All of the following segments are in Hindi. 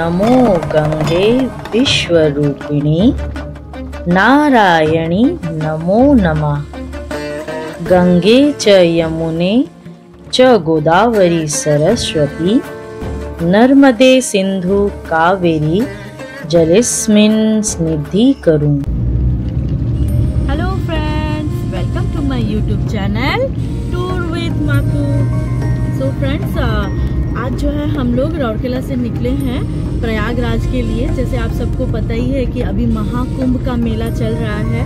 नमो गंगे विश्वरूपिणी नारायणी नमो नमः। गंगे च यमुने च गोदावरी सरस्वती नर्मदे सिंधु कावेरी जलेस्मिन् सन्निधिं। Hello friends, welcome to my YouTube channel tour with Maku. So friends, आज जो है हम लोग राउरकेला से निकले हैं प्रयागराज के लिए। जैसे आप सबको पता ही है कि अभी महाकुंभ का मेला चल रहा है,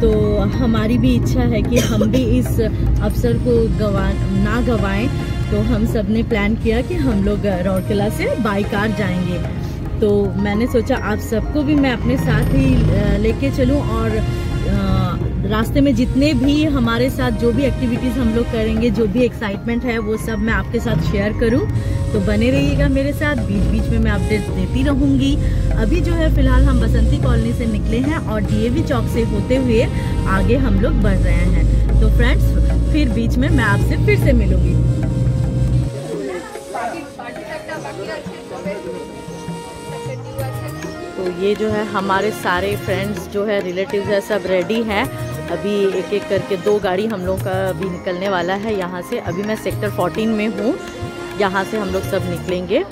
तो हमारी भी इच्छा है कि हम भी इस अवसर को ना गवाएं। तो हम सब ने प्लान किया कि हम लोग राउरकेला से बाई कार जाएंगे। तो मैंने सोचा आप सबको भी मैं अपने साथ ही लेके चलूं और रास्ते में जितने भी हमारे साथ जो भी एक्टिविटीज़ हम लोग करेंगे, जो भी एक्साइटमेंट है, वो सब मैं आपके साथ शेयर करूं। तो बने रहिएगा मेरे साथ, बीच बीच में मैं अपडेट देती रहूंगी। अभी जो है फिलहाल हम बसंती कॉलोनी से निकले हैं और डीएवी चौक से होते हुए आगे हम लोग बढ़ रहे हैं। तो फ्रेंड्स, फिर बीच में मैं आपसे फिर से मिलूंगी। तो ये जो है हमारे सारे फ्रेंड्स जो है रिलेटिव्स है, सब रेडी हैं। अभी एक एक करके 2 गाड़ी हम लोग का अभी निकलने वाला है यहाँ से। अभी मैं सेक्टर 14 में हूँ, यहाँ से हम लोग सब निकलेंगे।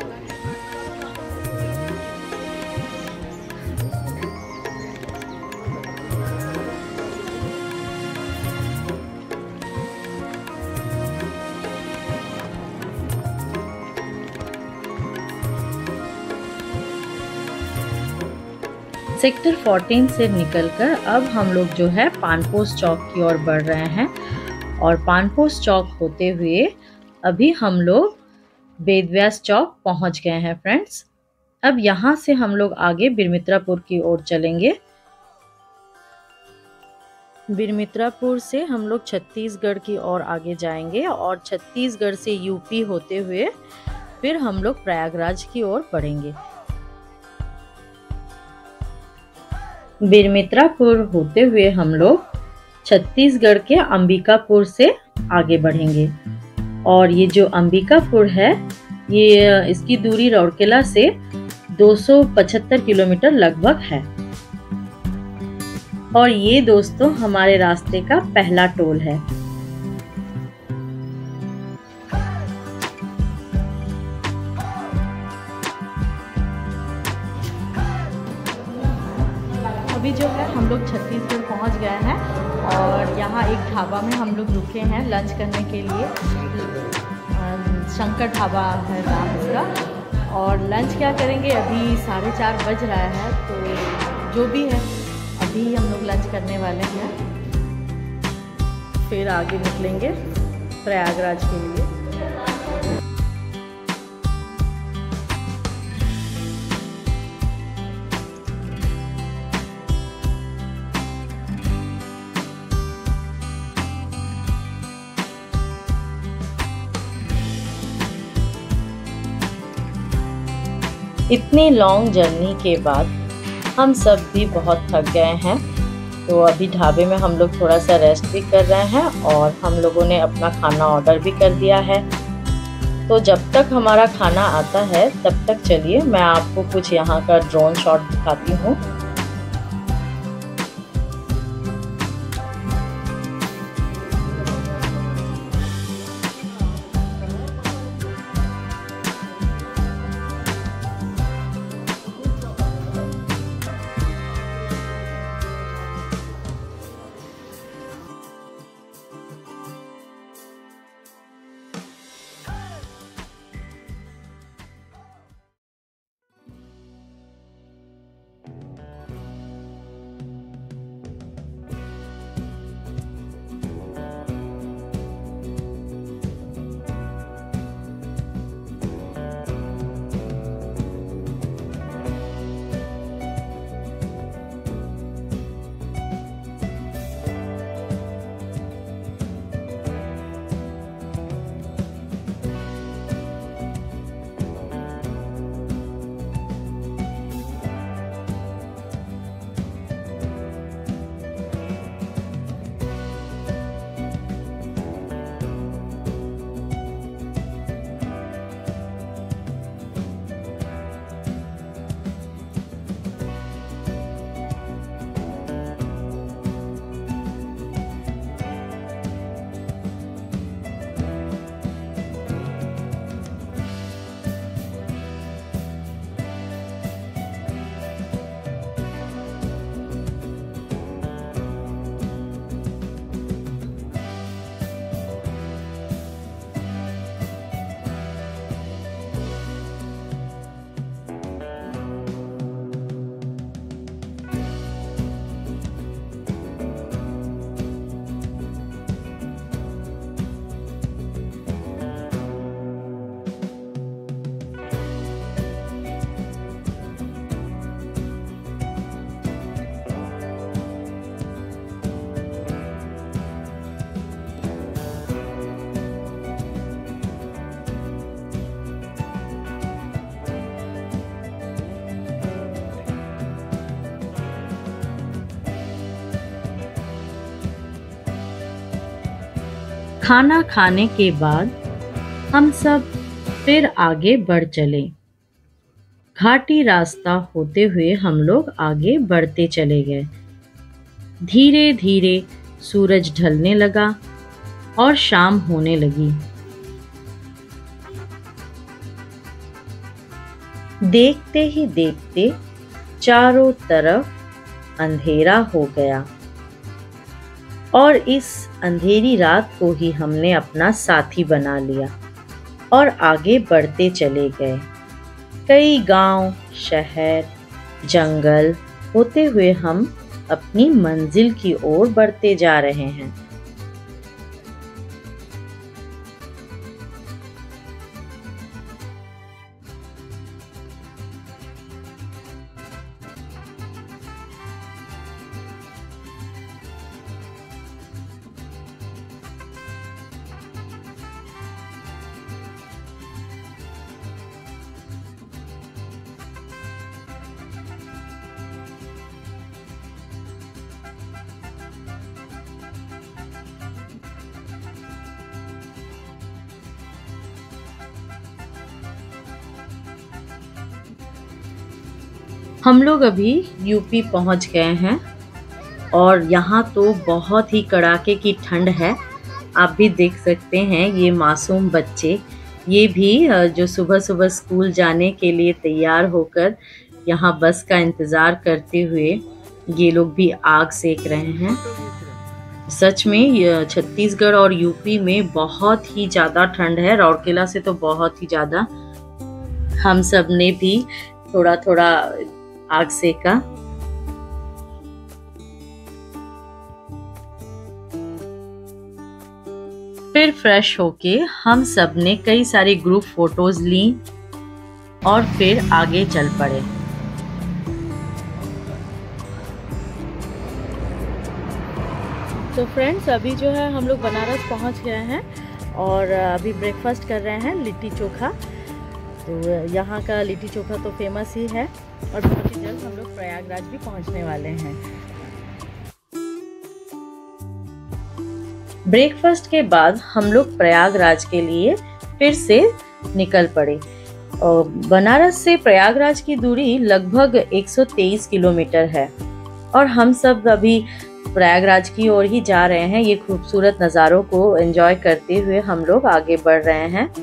सेक्टर 14 से निकलकर अब हम लोग जो है पानपोस्ट चौक की ओर बढ़ रहे हैं और पानपोस्ट चौक होते हुए अभी हम लोग वेदव्यास चौक पहुंच गए हैं फ्रेंड्स। अब यहाँ से हम लोग आगे बिरमित्रापुर की ओर चलेंगे। बिरमित्रापुर से हम लोग छत्तीसगढ़ की ओर आगे जाएंगे और छत्तीसगढ़ से यूपी होते हुए फिर हम लोग प्रयागराज की ओर बढ़ेंगे। बिरमित्रापुर होते हुए हम लोग छत्तीसगढ़ के अंबिकापुर से आगे बढ़ेंगे और ये जो अंबिकापुर है, ये इसकी दूरी राउरकेला से 275 किलोमीटर लगभग है। और ये दोस्तों हमारे रास्ते का पहला टोल है। अभी जो है हम लोग छत्तीसगढ़ पहुंच गए हैं और यहाँ एक ढाबा में हम लोग रुके हैं लंच करने के लिए। शंकर ढाबा है नाम इसका। और लंच क्या करेंगे, अभी 4:30 बज रहा है, तो जो भी है अभी हम लोग लंच करने वाले हैं, फिर आगे निकलेंगे प्रयागराज के लिए। इतनी लॉन्ग जर्नी के बाद हम सब भी बहुत थक गए हैं, तो अभी ढाबे में हम लोग थोड़ा सा रेस्ट भी कर रहे हैं और हम लोगों ने अपना खाना ऑर्डर भी कर दिया है। तो जब तक हमारा खाना आता है तब तक चलिए मैं आपको कुछ यहाँ का ड्रोन शॉट दिखाती हूँ। खाना खाने के बाद हम सब फिर आगे बढ़ चले। घाटी रास्ता होते हुए हम लोग आगे बढ़ते चले गए। धीरे धीरे सूरज ढलने लगा और शाम होने लगी। देखते ही देखते चारों तरफ अंधेरा हो गया और इस अंधेरी रात को ही हमने अपना साथी बना लिया और आगे बढ़ते चले गए। कई गांव, शहर, जंगल होते हुए हम अपनी मंजिल की ओर बढ़ते जा रहे हैं। हम लोग अभी यूपी पहुंच गए हैं और यहाँ तो बहुत ही कड़ाके की ठंड है। आप भी देख सकते हैं ये मासूम बच्चे, ये भी जो सुबह सुबह स्कूल जाने के लिए तैयार होकर यहाँ बस का इंतज़ार करते हुए ये लोग भी आग सेक रहे हैं। सच में छत्तीसगढ़ और यूपी में बहुत ही ज़्यादा ठंड है, राउरकेला से तो बहुत ही ज़्यादा। हम सब ने भी थोड़ा थोड़ा आग सेका। फिर फ्रेश होके हम सब ने कई सारी ग्रुप फोटोज ली और फिर आगे चल पड़े। तो फ्रेंड्स अभी जो है हम लोग बनारस पहुंच गए हैं और अभी ब्रेकफास्ट कर रहे हैं लिट्टी चोखा। तो यहाँ का लिट्टी चोखा तो फेमस ही है और बहुत ही जल्द हम लोग प्रयागराज भी पहुँचने वाले हैं। ब्रेकफास्ट के बाद हम लोग प्रयागराज के लिए फिर से निकल पड़े। और बनारस से प्रयागराज की दूरी लगभग 123 किलोमीटर है और हम सब अभी प्रयागराज की ओर ही जा रहे हैं। ये खूबसूरत नज़ारों को एंजॉय करते हुए हम लोग आगे बढ़ रहे हैं।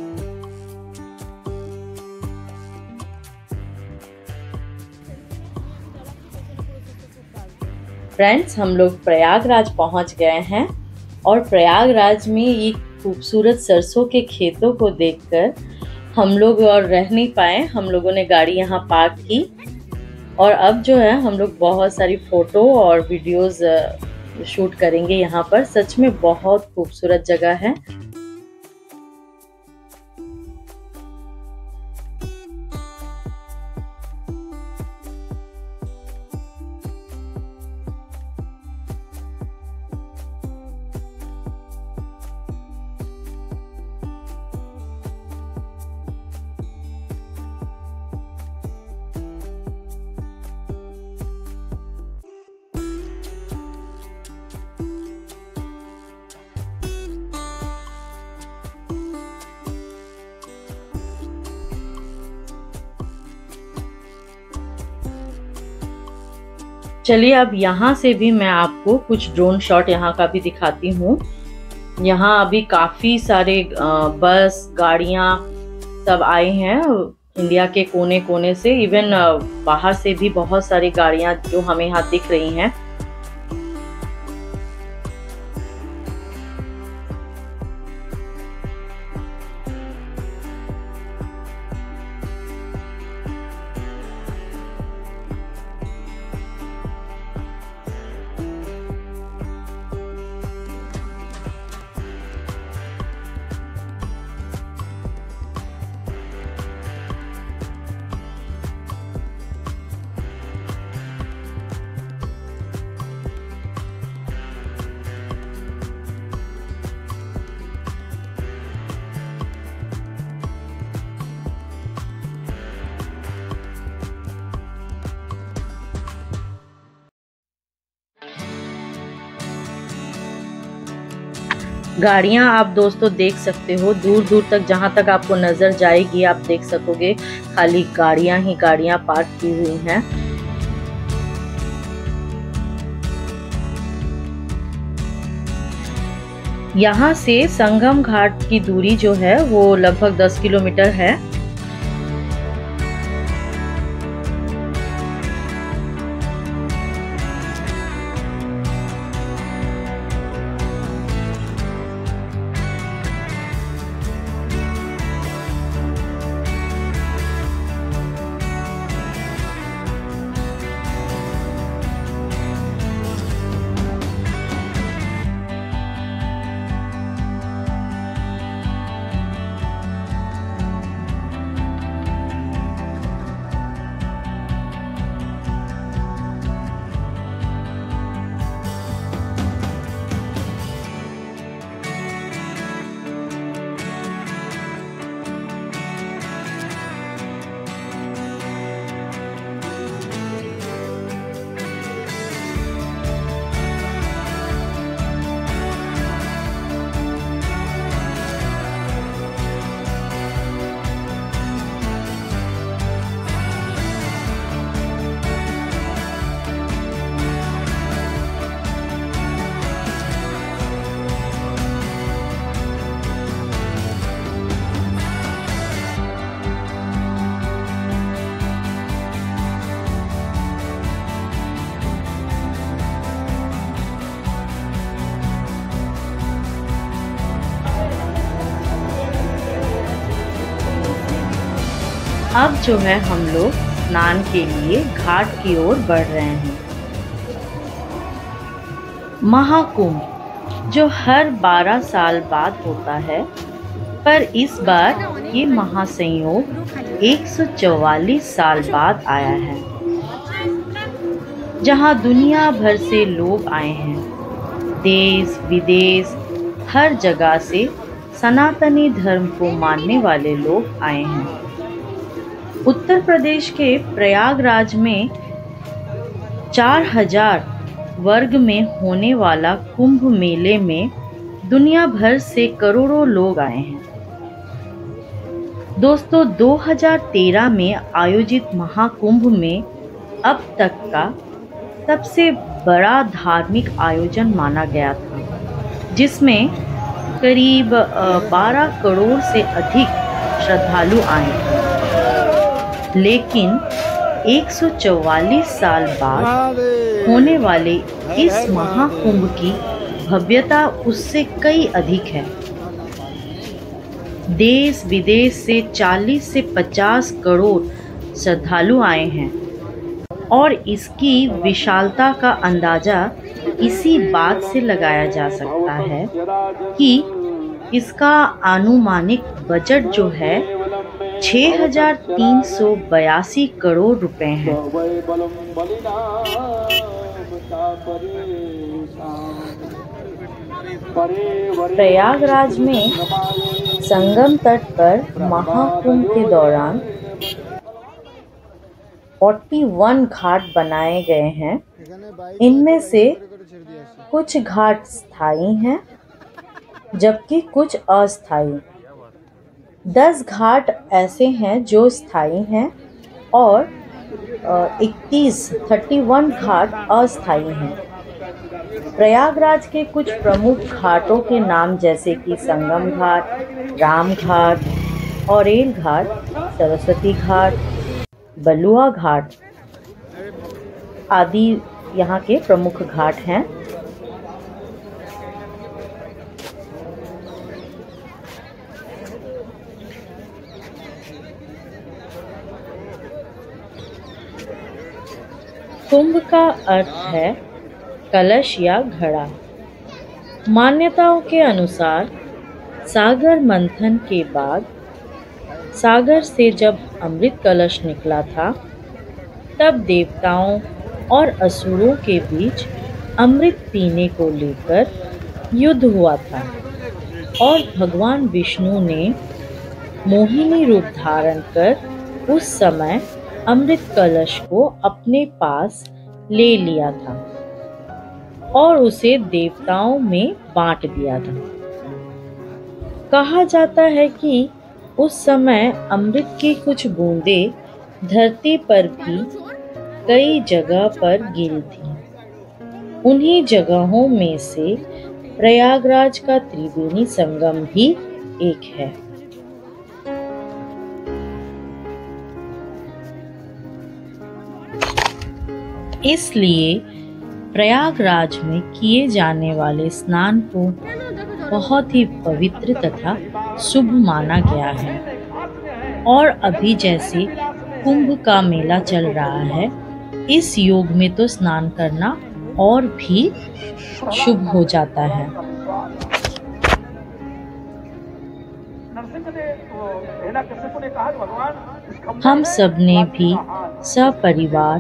फ्रेंड्स, हम लोग प्रयागराज पहुंच गए हैं और प्रयागराज में ये खूबसूरत सरसों के खेतों को देखकर हम लोग और रह नहीं पाए। हम लोगों ने गाड़ी यहाँ पार्क की और अब जो है हम लोग बहुत सारी फ़ोटो और वीडियोस शूट करेंगे यहाँ पर। सच में बहुत खूबसूरत जगह है। चलिए अब यहाँ से भी मैं आपको कुछ ड्रोन शॉट यहाँ का भी दिखाती हूँ। यहाँ अभी काफ़ी सारे बस, गाड़ियाँ सब आए हैं इंडिया के कोने कोने से। इवन बाहर से भी बहुत सारी गाड़ियाँ जो हमें यहाँ दिख रही हैं। गाड़ियां आप दोस्तों देख सकते हो, दूर दूर तक जहां तक आपको नजर जाएगी आप देख सकोगे खाली गाड़ियां ही गाड़ियां पार्क की हुई हैं। यहाँ से संगम घाट की दूरी जो है वो लगभग 10 किलोमीटर है। अब जो है हम लोग स्नान के लिए घाट की ओर बढ़ रहे हैं। महाकुंभ जो हर 12 साल बाद होता है, पर इस बार ये महासंयोग 144 साल बाद आया है, जहां दुनिया भर से लोग आए हैं। देश विदेश हर जगह से सनातनी धर्म को मानने वाले लोग आए हैं। उत्तर प्रदेश के प्रयागराज में 4000 वर्ग में होने वाला कुंभ मेले में दुनिया भर से करोड़ों लोग आए हैं। दोस्तों 2013 में आयोजित महाकुंभ में अब तक का सबसे बड़ा धार्मिक आयोजन माना गया था, जिसमें करीब 12 करोड़ से अधिक श्रद्धालु आए थे। लेकिन 144 साल बाद होने वाले इस महाकुंभ की भव्यता उससे कई अधिक है। देश विदेश से 40 से 50 करोड़ श्रद्धालु आए हैं और इसकी विशालता का अंदाजा इसी बात से लगाया जा सकता है कि इसका अनुमानिक बजट जो है 6382 करोड़ रुपए हैं। प्रयागराज में संगम तट पर महाकुंभ के दौरान 41 घाट बनाए गए हैं। इनमें से कुछ घाट स्थायी हैं जबकि कुछ अस्थायी। 10 घाट ऐसे हैं जो स्थायी हैं और 31 घाट अस्थायी हैं। प्रयागराज के कुछ प्रमुख घाटों के नाम जैसे कि संगम घाट, राम घाट, औरेल घाट, सरस्वती घाट, बलुआ घाट आदि यहाँ के प्रमुख घाट हैं। कुंभ का अर्थ है कलश या घड़ा। मान्यताओं के अनुसार सागर मंथन के बाद सागर से जब अमृत कलश निकला था, तब देवताओं और असुरों के बीच अमृत पीने को लेकर युद्ध हुआ था और भगवान विष्णु ने मोहिनी रूप धारण कर उस समय अमृत कलश को अपने पास ले लिया था और उसे देवताओं में बांट दिया था। कहा जाता है कि उस समय अमृत की कुछ बूंदें धरती पर भी कई जगह पर गिरी थी। उन्हीं जगहों में से प्रयागराज का त्रिवेणी संगम भी एक है। इसलिए प्रयागराज में किए जाने वाले स्नान को बहुत ही पवित्र तथा शुभ माना गया है। और अभी जैसे कुंभ का मेला चल रहा है, इस योग में तो स्नान करना और भी शुभ हो जाता है। हम सब ने भी सपरिवार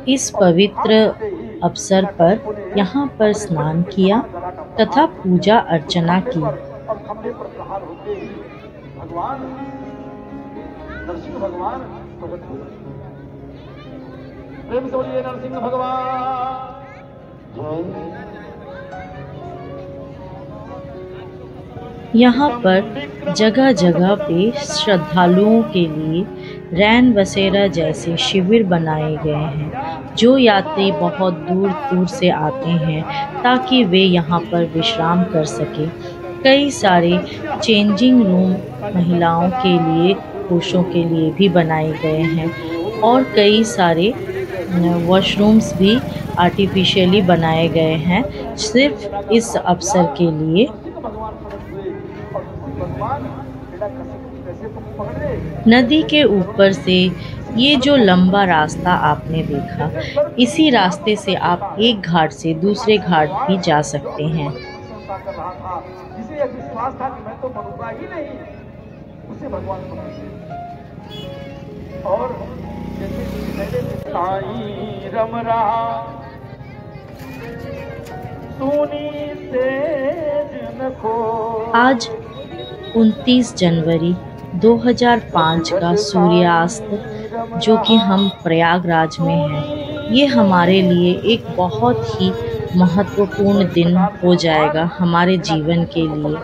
इस पवित्र अवसर पर यहाँ पर स्नान किया तथा पूजा अर्चना की। नरसिंह भगवान प्रेम से बोलिए नरसिंह भगवान। यहाँ पर जगह जगह पे श्रद्धालुओं के लिए रैन बसेरा जैसे शिविर बनाए गए हैं, जो यात्री बहुत दूर दूर से आते हैं ताकि वे यहाँ पर विश्राम कर सके। कई सारे चेंजिंग रूम महिलाओं के लिए, पुरुषों के लिए भी बनाए गए हैं और कई सारे वॉशरूम्स भी आर्टिफिशियली बनाए गए हैं सिर्फ इस अवसर के लिए। नदी के ऊपर से ये जो लंबा रास्ता आपने देखा, इसी रास्ते से आप एक घाट से दूसरे घाट भी जा सकते हैं। जिसे एक विश्वास था कि मैं तो मरूंगा ही नहीं, उसे भगवान और साईं रम रहा सुनी तेज न खो। आज 29 जनवरी 2005 का सूर्यास्त जो कि हम प्रयागराज में हैं, ये हमारे लिए एक बहुत ही महत्वपूर्ण दिन हो जाएगा हमारे जीवन के लिए।